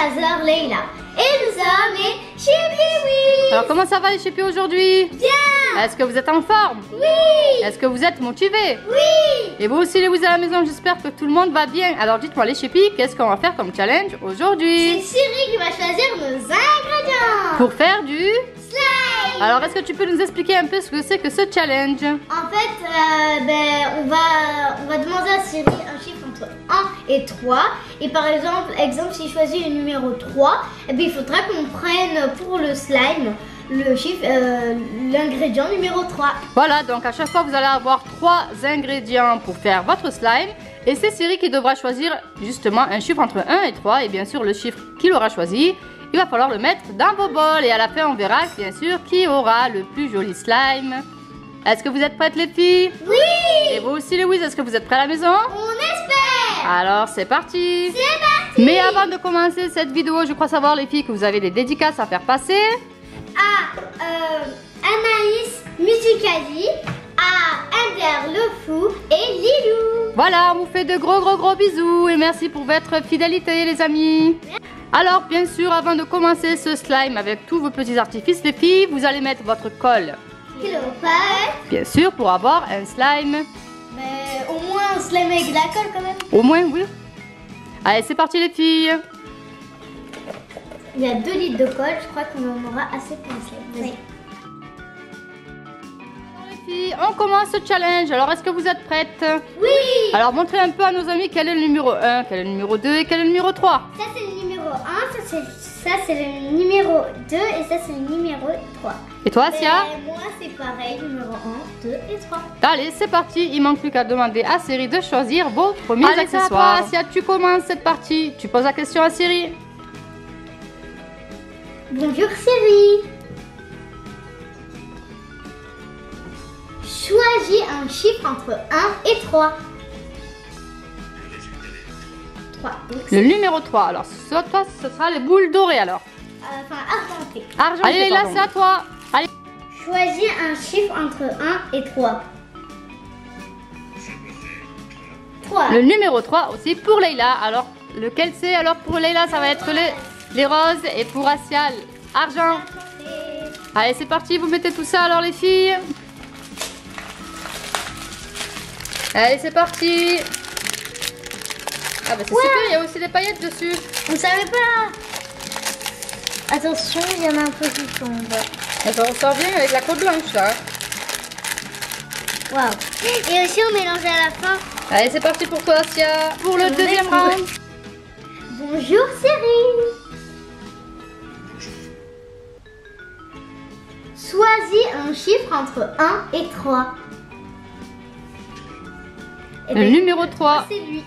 Shazzer, Leila. Et nous sommes les Chippy. Alors comment ça va les Chippy aujourd'hui? Bien. Est-ce que vous êtes en forme? Oui. Est-ce que vous êtes motivés? Oui. Et vous aussi les vous à la maison, j'espère que tout le monde va bien. Alors dites-moi les Chippy, qu'est-ce qu'on va faire comme challenge aujourd'hui? C'est Siri qui va choisir nos ingrédients. Pour faire du slime. Alors est-ce que tu peux nous expliquer un peu ce que c'est que ce challenge? En fait, on va demander à Siri un chiffre entre 1 et 3. Et par exemple, s'il choisit le numéro 3, eh bien, il faudra qu'on prenne pour le slime le chiffre, l'ingrédient numéro 3. Voilà, donc à chaque fois vous allez avoir 3 ingrédients pour faire votre slime. Et c'est Siri qui devra choisir justement un chiffre entre 1 et 3. Et bien sûr le chiffre qu'il aura choisi, il va falloir le mettre dans vos bols. Et à la fin on verra bien sûr qui aura le plus joli slime. Est-ce que vous êtes prêtes les filles? Oui. Et vous aussi Louise, est-ce que vous êtes prêts à la maison? On espère. Alors c'est parti. C'est parti. Mais avant de commencer cette vidéo, je crois savoir les filles que vous avez des dédicaces à faire passer. À Anaïs Musicali, à Ender le Fou et Lilou. Voilà, on vous fait de gros bisous et merci pour votre fidélité les amis. Alors bien sûr, avant de commencer ce slime avec tous vos petits artifices les filles, vous allez mettre votre colle. Bien sûr, pour avoir un slime. Mais au moins un slime avec de la colle quand même. Au moins, oui. Allez, c'est parti les filles. Il y a 2 litres de colle, je crois qu'on en aura assez pour un slime. Oui. Alors, les filles, on commence ce challenge. Alors, est-ce que vous êtes prêtes? Oui. Alors, montrez un peu à nos amis quel est le numéro 1, quel est le numéro 2 et quel est le numéro 3. Ça, c'est le numéro 1, ça, c'est le numéro 2 et ça, c'est le numéro 3. Et toi, Asia? Moi, c'est pareil, numéro 1, 2 et 3. Allez, c'est parti. Il manque plus qu'à demander à Siri de choisir vos premiers accessoires. Asia, tu commences cette partie. Tu poses la question à Siri. Bonjour Siri. Choisis un chiffre entre 1 et 3. 3. Le numéro 3. Alors, toi, ce sera les boules dorées alors. Enfin, argenté. Argenté. Allez, là, c'est à toi. Allez. Choisis un chiffre entre 1 et 3. 3. Le numéro 3 aussi pour Leila. Alors, lequel c'est? Alors, pour Leila, ça va être les roses et pour Asia, argent. Allez, c'est parti. Vous mettez tout ça alors, les filles. Allez, c'est parti. Ah, bah, c'est super. Il y a aussi des paillettes dessus. On savait pas. Attention, il y en a un peu qui tombent. Ça ressort bien avec la colle blanche là. Waouh. Et aussi on mélange à la fin. Allez, c'est parti pour toi, Asia. Pour le deuxième round. Bonjour Cyril. Choisis un chiffre entre 1 et 3. Le numéro 3. C'est lui.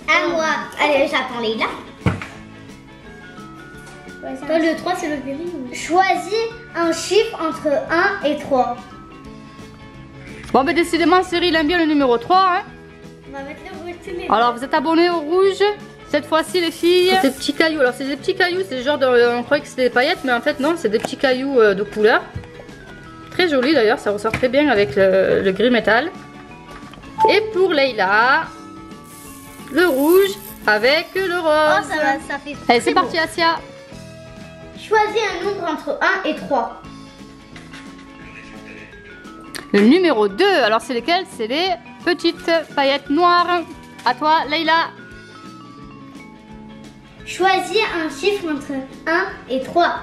À moi. Allez, j'attends Leila. Toi, le 3, c'est le gris. Choisis un chiffre entre 1 et 3. Bon, mais décidément, Cyril aime bien le numéro 3. Hein. On va mettre le rouge tous les deux. Alors, vous êtes abonnés au rouge cette fois-ci, les filles. Ces petits cailloux. Alors, c'est des petits cailloux. C'est genre on croyait que c'était des paillettes, mais en fait, non, c'est des petits cailloux de couleur. Très joli d'ailleurs. Ça ressort très bien avec le gris métal. Et pour Leila, le rouge avec le rose. Oh, ça fait. Allez, c'est parti, Asia. Choisis un nombre entre 1 et 3. Le numéro 2, alors c'est lesquels? C'est les petites paillettes noires. À toi, Leila. Choisis un chiffre entre 1 et 3.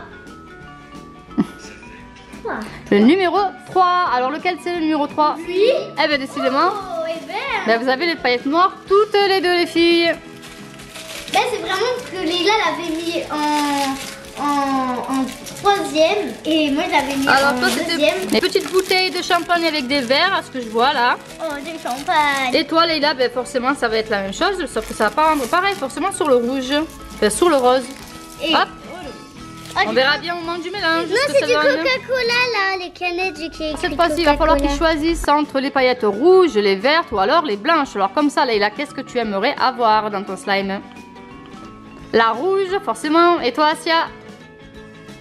3. Le numéro 3. Alors lequel c'est le numéro 3? Oui. Eh bien décidément, Oh, et ben, vous avez les paillettes noires toutes les deux les filles. Ben, c'est vraiment que Leila l'avait mis en troisième et moi je l'avais mis Alors en toi c'était deuxième. des petites bouteilles de champagne avec des verres, à ce que je vois là. Oh, du champagne. Et toi Leila, ben forcément ça va être la même chose, sauf que ça va pas rendre pareil forcément sur le rouge, enfin, sur le rose. Et Hop, oh, on verra bien au moment du mélange. non, ce que c'est du ça donne. Coca-Cola là, les canettes du cake. Cette fois-ci, il va falloir qu'ils choisissent entre les paillettes rouges, les vertes ou alors les blanches. Alors comme ça, Leila, qu'est-ce que tu aimerais avoir dans ton slime? La rouge, forcément. Et toi, Asia?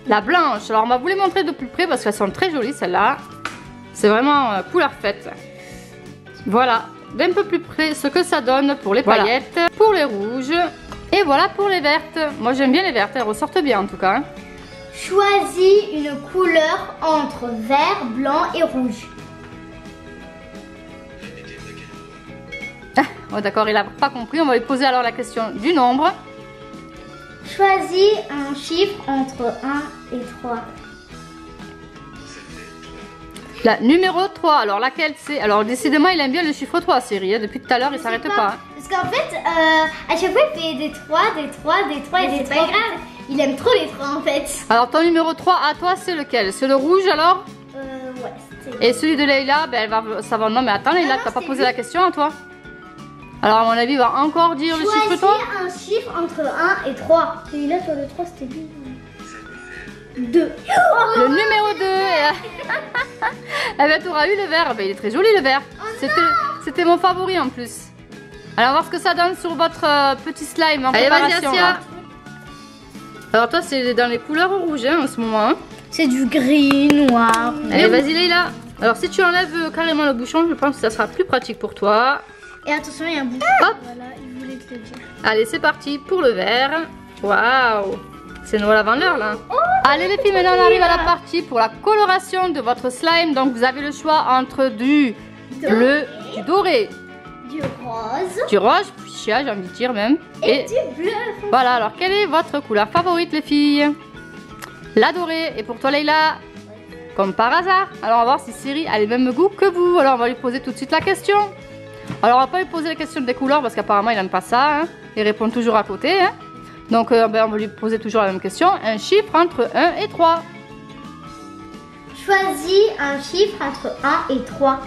La blanche. Alors on va vous les montrer de plus près parce qu'elles sont très jolies, celles-là. C'est vraiment couleur faite. Voilà, d'un peu plus près ce que ça donne pour les paillettes. Pour les rouges, Et voilà pour les vertes. Moi j'aime bien les vertes, elles ressortent bien en tout cas. Hein. Choisis une couleur entre vert, blanc et rouge. Oh, d'accord, il n'a pas compris. On va lui poser alors la question du nombre. Choisis un chiffre entre 1 et 3. La numéro 3, alors laquelle c'est? Alors décidément il aime bien le chiffre 3, Cyril, hein. Depuis tout à l'heure il s'arrête pas. Hein. Parce qu'en fait, à chaque fois il fait des 3, des 3, des 3 et des 3. C'est pas grave, il aime trop les 3 en fait. Alors ton numéro 3 à toi c'est lequel? C'est le rouge alors? Ouais, c'était... Et celui de Leïla, ben, elle va savoir. Non mais attends Leïla, t'as pas posé la question à toi? Alors à mon avis il va encore dire le chiffre 3. Choisis un chiffre entre 1 et 3. Celui-là sur le 3 c'était bien. 2. Le numéro 2. Eh ben tu auras eu le vert. Ben, il est très joli le vert. C'était mon favori en plus. Alors on va voir ce que ça donne sur votre petit slime en préparation. Vas-y, alors toi c'est dans les couleurs rouges hein, en ce moment. Hein. C'est du gris, noir. Allez vas-y Leïla. Alors si tu enlèves carrément le bouchon, je pense que ça sera plus pratique pour toi. Et attention il y a un bouchon. Hop. Voilà, il voulait te le dire. Allez c'est parti pour le vert. Waouh. C'est Noël avant l'heure là. Oh, allez les filles, maintenant on arrive à la partie pour la coloration de votre slime. Donc vous avez le choix entre du bleu, du doré, du rose, fuchsia j'ai envie de dire même. Et du bleu. Voilà, alors quelle est votre couleur favorite les filles? La dorée. Et pour toi Leïla? Comme par hasard. Alors on va voir si Cyril a les mêmes goûts que vous. Alors on va lui poser tout de suite la question. Alors on va pas lui poser la question des couleurs parce qu'apparemment il n'aime pas ça. Hein. Il répond toujours à côté. Hein. Donc on va lui poser toujours la même question. Un chiffre entre 1 et 3. Choisis un chiffre entre 1 et 3.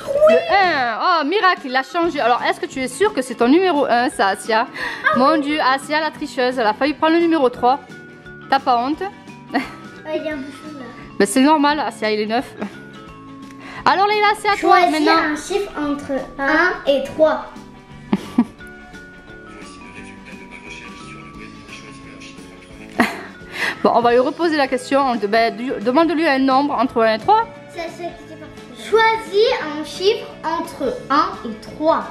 Oui. Le 1. Oh miracle, il l'a changé. Alors est-ce que tu es sûre que c'est ton numéro 1 ça Asia? Mon Dieu, Asia la tricheuse. Elle a failli prendre le numéro 3. T'as pas honte? Il y a un bouchon là. Ben, c'est normal, Asia il est neuf. Alors Leïla c'est à toi maintenant. Choisis un chiffre entre 1 et 3. Bon, on va lui reposer la question. Demande-lui un nombre entre 1 et 3. Choisis un chiffre entre 1 et 3.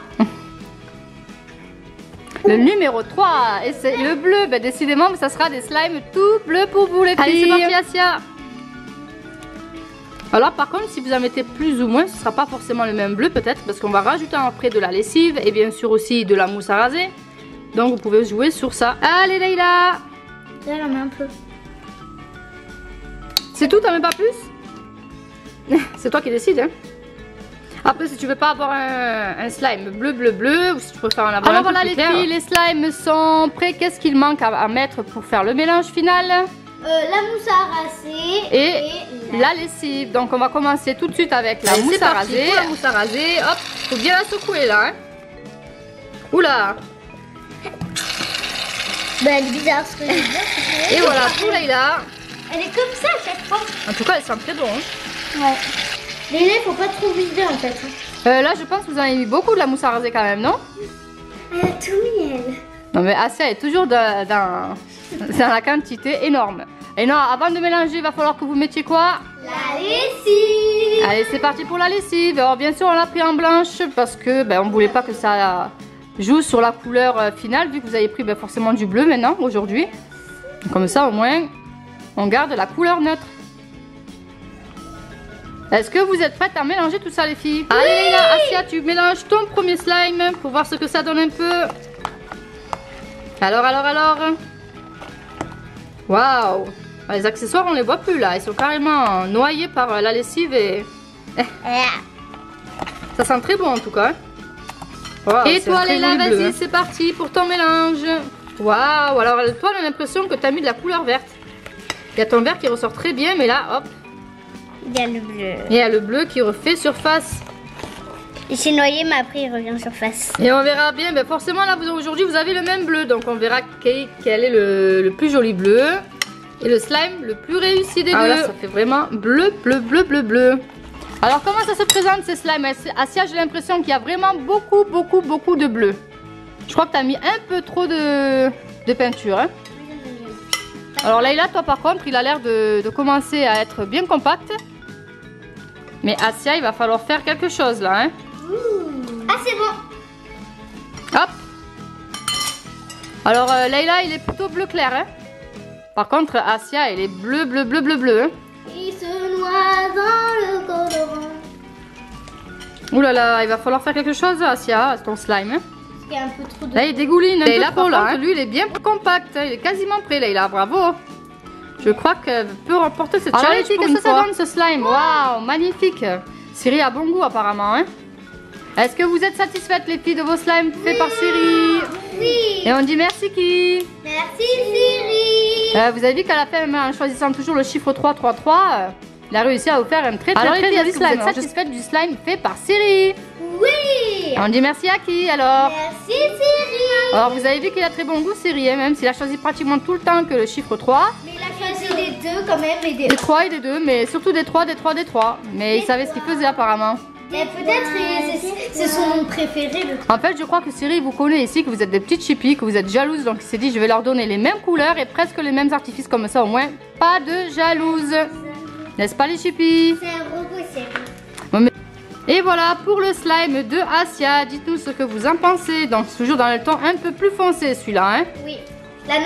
Le numéro 3. Et c'est le bleu. Ben, décidément, ça sera des slimes tout bleus pour vous les filles. Allez, c'est parti Asia. Alors par contre, si vous en mettez plus ou moins, ce ne sera pas forcément le même bleu peut-être. Parce qu'on va rajouter après de la lessive et bien sûr aussi de la mousse à raser. Donc vous pouvez jouer sur ça. Allez Leïla. Là, j'en mets un peu. C'est tout, t'en mets pas plus? C'est toi qui décides. Hein. Après, si tu veux pas avoir un slime bleu, ou si tu préfères en avoir un peu plus clair. Alors voilà les filles, les slimes sont prêts. Qu'est-ce qu'il manque à mettre pour faire le mélange final? La mousse à raser et la lessive. Donc on va commencer tout de suite avec la mousse à raser. Pour la mousse à raser, hop, faut bien la secouer là. Hein. Oula. Ben, elle est bizarre ce que je veux dire. Et voilà, pour Leïla. Elle est comme ça à chaque fois. En tout cas, elle sent très bon. Hein. Ouais. Leïla, il faut pas trop vider en fait. Là, je pense que vous en avez mis beaucoup de la mousse à raser quand même, non? Elle a tout mis, elle. Non, mais Asia est toujours dans la quantité énorme. Et non, avant de mélanger, il va falloir que vous mettiez quoi? La lessive. Allez, c'est parti pour la lessive. Alors, bien sûr, on l'a pris en blanche parce que on voulait pas que ça joue sur la couleur finale, vu que vous avez pris forcément du bleu maintenant, aujourd'hui. Comme ça, au moins, on garde la couleur neutre. Est-ce que vous êtes prêtes à mélanger tout ça les filles? Oui. Allez Leïla, Asia, tu mélanges ton premier slime pour voir ce que ça donne un peu. Alors. Waouh. Les accessoires on les voit plus là, ils sont carrément noyés par la lessive et... Ça sent très bon en tout cas. Wow, et toi Leïla, vas-y c'est parti pour ton mélange. Waouh, alors toi on a l'impression que tu as mis de la couleur verte. Il y a ton vert qui ressort très bien mais là hop. Il y a le bleu. Il y a le bleu qui refait surface. Il s'est noyé mais après il revient en surface. Et on verra bien, forcément là aujourd'hui vous avez le même bleu. Donc on verra quel est le plus joli bleu. Et le slime le plus réussi des deux. Là ça fait vraiment bleu. Alors comment ça se présente ces slimes? Asia, j'ai l'impression qu'il y a vraiment beaucoup de bleu. Je crois que tu as mis un peu trop de peinture. Hein. Alors Leïla, toi par contre, il a l'air de commencer à être bien compact. Mais Asia, il va falloir faire quelque chose là. Hein. Ah c'est bon. Hop, Alors Leïla, il est plutôt bleu clair. Hein. Par contre, Asia, elle est bleu, bleu, bleu, bleu, bleu. Hein. Il se noie dans le colorant. Ouh là là, il va falloir faire quelque chose, Asia, ton slime. Hein. Parce qu'il y a un peu trop de... Là, il dégouline un peu trop, là. Lui, il est bien compact. Hein. Il est quasiment prêt, Leïla. Bravo. Je crois qu'elle peut remporter ce challenge. Alors, qu'est-ce que ça donne, ce slime? Waouh, magnifique. Siri a bon goût, apparemment. Hein. Est-ce que vous êtes satisfaites, les filles, de vos slimes faits par Siri? Oui. Et on dit merci qui? Merci Siri. Vous avez vu qu'à la fin, en choisissant toujours le chiffre 333, il a réussi à vous faire un très joli slime. Est-ce que vous êtes satisfaite du slime fait par Siri? Oui. On dit merci à qui alors? Merci Siri. Alors vous avez vu qu'il a très bon goût Siri, hein, même s'il a choisi pratiquement tout le temps que le chiffre 3. Mais il a choisi des 2 quand même. Et des 3 et des 2, mais surtout des 3, des 3, des 3. Mais il savait ce qu'il faisait apparemment. Mais peut-être c'est son nom préféré. En fait, je crois que Siri vous connaît ici, que vous êtes des petites chippies, que vous êtes jalouses. Donc il s'est dit, je vais leur donner les mêmes couleurs et presque les mêmes artifices comme ça, au moins pas de jalouse. N'est-ce pas les chippies? C'est un robot Siri. Bon, et voilà pour le slime de Asia. Dites-nous ce que vous en pensez. Donc toujours dans le ton un peu plus foncé celui-là. Hein. Oui.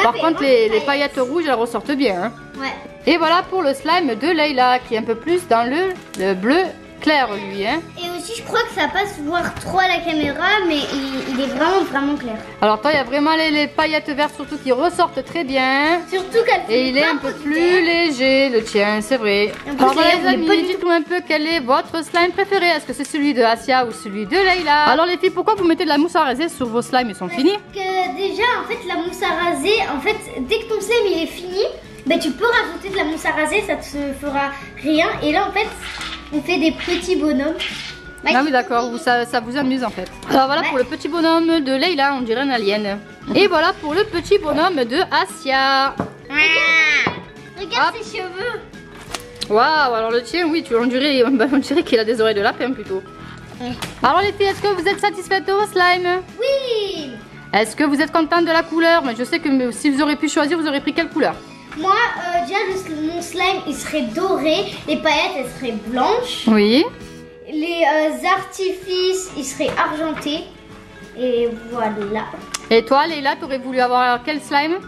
Par contre, les paillettes rouges, elles ressortent bien. Hein. Ouais. Et voilà pour le slime de Leïla, qui est un peu plus dans le bleu clair lui. Hein. Et aussi, je crois que ça passe voir trop à la caméra, mais il est vraiment clair. Alors toi, il y a vraiment les paillettes vertes surtout qui ressortent très bien. Surtout qu'elle fait. Et il est un peu plus léger, le tien, c'est vrai. Alors voilà les amis, dites-nous un peu quel est votre slime préféré. Est-ce que c'est celui de Asia ou celui de Leïla? Alors les filles, pourquoi vous mettez de la mousse à raser sur vos slimes? Ils sont finis? Parce que déjà, en fait, la mousse à raser, en fait, dès que ton slime il est fini, ben, tu peux rajouter de la mousse à raser, ça te fera rien. Et là, en fait, on fait des petits bonhommes. Ah oui d'accord, ça vous amuse en fait. Alors voilà pour le petit bonhomme de Leïla, on dirait un alien. Et voilà pour le petit bonhomme de Asia. Regarde ses cheveux. Waouh, alors le tien, oui, on dirait qu'il a des oreilles de lapin plutôt. Alors les filles, est-ce que vous êtes satisfaites de vos slimes? Oui. Est-ce que vous êtes contente de la couleur? Mais je sais que si vous aurez pu choisir, vous aurez pris quelle couleur? Moi, déjà, mon slime, il serait doré. Les paillettes, elles seraient blanches. Oui. Les artifices, ils seraient argentés. Et voilà. Et toi, Leïla, t'aurais voulu avoir quel slime?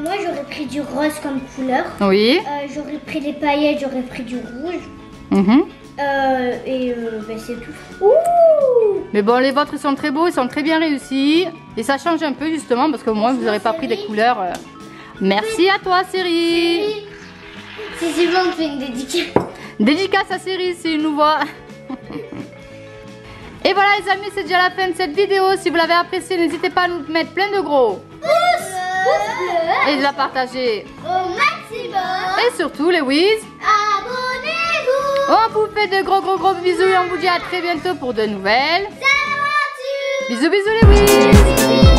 Moi, j'aurais pris du rose comme couleur. Oui. J'aurais pris les paillettes, j'aurais pris du rouge. Ben, c'est tout. Ouh! Mais bon, les vôtres, ils sont très beaux, ils sont très bien réussis. Et ça change un peu, justement, parce qu'au moins, vous n'aurez pas pris des couleurs... Merci à toi, Siri. Si Sylvain me fait une dédicace. Dédicace à Siri, si il nous voit. Et voilà les amis, c'est déjà la fin de cette vidéo. Si vous l'avez appréciée, n'hésitez pas à nous mettre plein de gros pouces bleus et de la partager au maximum. Et surtout les whiz, abonnez-vous. On vous fait de gros bisous et on vous dit à très bientôt pour de nouvelles aventures. Bisous les whiz.